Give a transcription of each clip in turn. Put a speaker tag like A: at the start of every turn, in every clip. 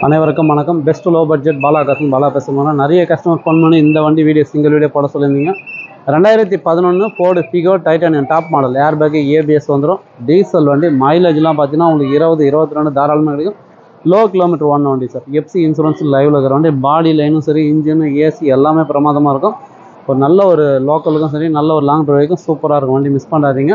A: அனைவருக்கும் வணக்கம். Best low budget Bala பேசுகிறோம். நிறைய கஸ்டமர் ஃபோன் பண்ணி இந்த வண்டி வீடியோ சிங்கிள் வீடியோ போட சொல்லியிருந்தீங்க. 2011 Ford Figo titanium top model, air bag ABS வந்துடும். டீசல் வண்டி. மைலேஜ்லாம் பார்த்தீங்கன்னா உங்களுக்கு 20-22 தாராளமாக கிடைக்கும். லோ கிலோமீட்டர் ஓடின வண்டி சார். எஃப்சி இன்சூரன்ஸ் லைவில் இருக்கிற வண்டி. பாடி லைனும் சரி, இன்ஜினு, ஏசி எல்லாமே பிரமாதமாக இருக்கும். ஒரு நல்ல ஒரு லோக்கலுக்கும் சரி, நல்ல ஒரு லாங் டிரைவுக்கும் சூப்பராக இருக்கும் வண்டி. மிஸ் பண்ணாதீங்க.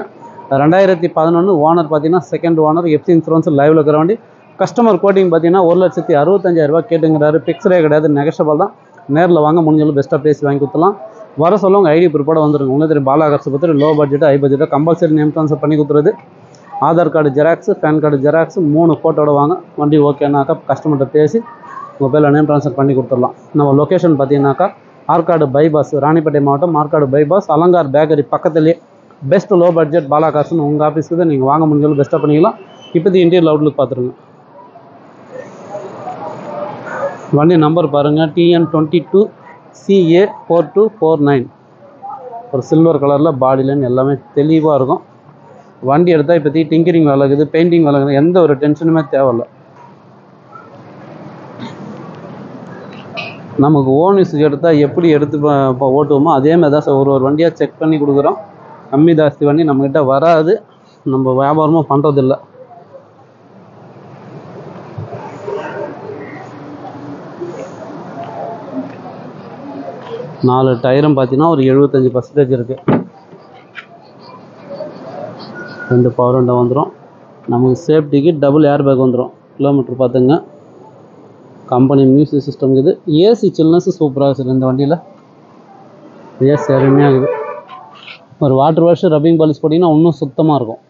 A: 2011 ஓனர் பார்த்தீங்கன்னா செகண்ட் ஓனர், எஃப்சி இன்சூரன்ஸ் லைவில் இருக்கிற வண்டி. கஸ்டமர் கோட்டிங் பார்த்தீங்கன்னா 1,65,000 கேட்டுங்கிறாரு. பிக்ஸரே கிடையாது, நெகஷபிள் தான். நேரில் வாங்க, முடிஞ்சாலும் பெஸ்ட்டாக பேசி வாங்கி கொடுத்துலாம். வர சொல்ல உங்கள் ஐடி ப்ரூஃபோட வந்துருங்க. உங்களுக்கு தெரியும் பாலா கார்ஸ் பற்றி லோ பட்ஜெட்டு ஹை பட்ஜெட்டாக கம்பல்சரி நேம் ட்ரான்ஸ்ஃபர் பண்ணி கொடுத்துருது. Aadhaar card xerox, PAN card xerox 3 ஃபோட்டோட வாங்க. வண்டி ஓகேனாக்கா கஸ்டமர்கிட்ட பேசி உங்கள் பேரில் நேம் ட்ரான்ஸ்ஃபர் பண்ணி கொடுத்துடலாம். நம்ம லொக்கேஷன் பார்த்தீங்கன்னாக்கா ஆற்காடு பைபாஸ், ராணிப்பேட்டை மாவட்டம் ஆற்காடு பைபாஸ், அலங்கார் பேக்கரி பக்கத்துலேயே பெஸ்ட் லோ பட்ஜெட் பாலா கார்ஸ்னு உங்கள் ஆஃபீஸுக்கு தான் நீங்கள் வாங்க முடிஞ்சாலும் பெஸ்ட்டாக பண்ணிக்கலாம். இப்போதைக்கு இன்டீரியர் அவுட்லுக் பார்த்துருங்க. வண்டி நம்பர் பாருங்கள், TN22 CA4249. ஒரு சில்வர் கலரில் பாடி லைன் எல்லாமே தெளிவாக இருக்கும். வண்டி எடுத்தால் இப்போதைக்கு டிங்கரிங் வேலை இருக்குது, பெயிண்டிங் வேலை இருக்குது, எந்த ஒரு டென்ஷனுமே தேவையில்லை. நமக்கு ஓன் யூஸுக்கு எடுத்தால் எப்படி எடுத்து இப்போ ஓட்டுவோமோ அதே மாதிரி தான் சார் ஒரு வண்டியாக செக் பண்ணி கொடுக்குறோம். கம்மி ஜாஸ்தி வண்டி நம்மக்கிட்ட வராது, நம்ம வியாபாரமும் பண்ணுறதில்ல. நாலு டயரும் பார்த்தீங்கன்னா ஒரு 75% இருக்குது. 2 பவர் விண்டோ வந்துடும். நமக்கு சேஃப்டிக்கு டபுள் ஏர் பேக் வந்துடும். கிலோமீட்டர் பார்த்துங்க. கம்பெனி மியூசிக் சிஸ்டம் இருக்குது. ஏசி சில்னஸ் சூப்பராக இருக்குது இந்த வண்டியில். ஏசி அருமையாக இருக்குது. ஒரு வாட்டர் வாஷ் ரப்பிங் பாலிஷ் போட்டிங்கன்னா இன்னும் சுத்தமாக இருக்கும்.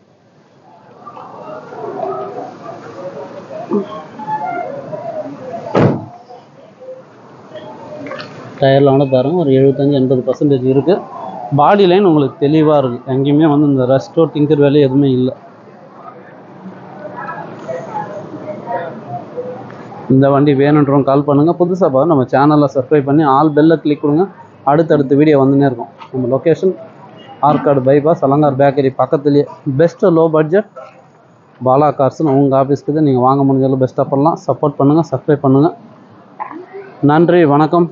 A: டயரில் வந்து பாருங்கள் ஒரு 75-80% இருக்குது. பாடி லைன் உங்களுக்கு தெளிவாக இருக்குது. எங்கேயுமே வந்து இந்த ரஸ்ட்டோ டிங்கர் வேலை எதுவுமே இல்லை. இந்த வண்டி வேணுன்றவங்க கால் பண்ணுங்கள். புதுசாக பார்த்து நம்ம சேனலில் சப்ஸ்கிரைப் பண்ணி ஆல் பெல்லை கிளிக் கொடுங்க. அடுத்தடுத்த வீடியோ வந்துன்னே இருக்கும். நம்ம location Arcot bypass, Alankar bakery பக்கத்துலேயே பெஸ்ட்டு லோ பட்ஜெட் பாலா கார்ஸ்னு உங்கள் ஆஃபீஸ்க்கு தான் நீங்கள் வாங்க முடிஞ்சாலும் பெஸ்ட்டாக பண்ணலாம். சப்போர்ட் பண்ணுங்கள், சப்ஸ்கிரைப் பண்ணுங்கள். நன்றி, வணக்கம்.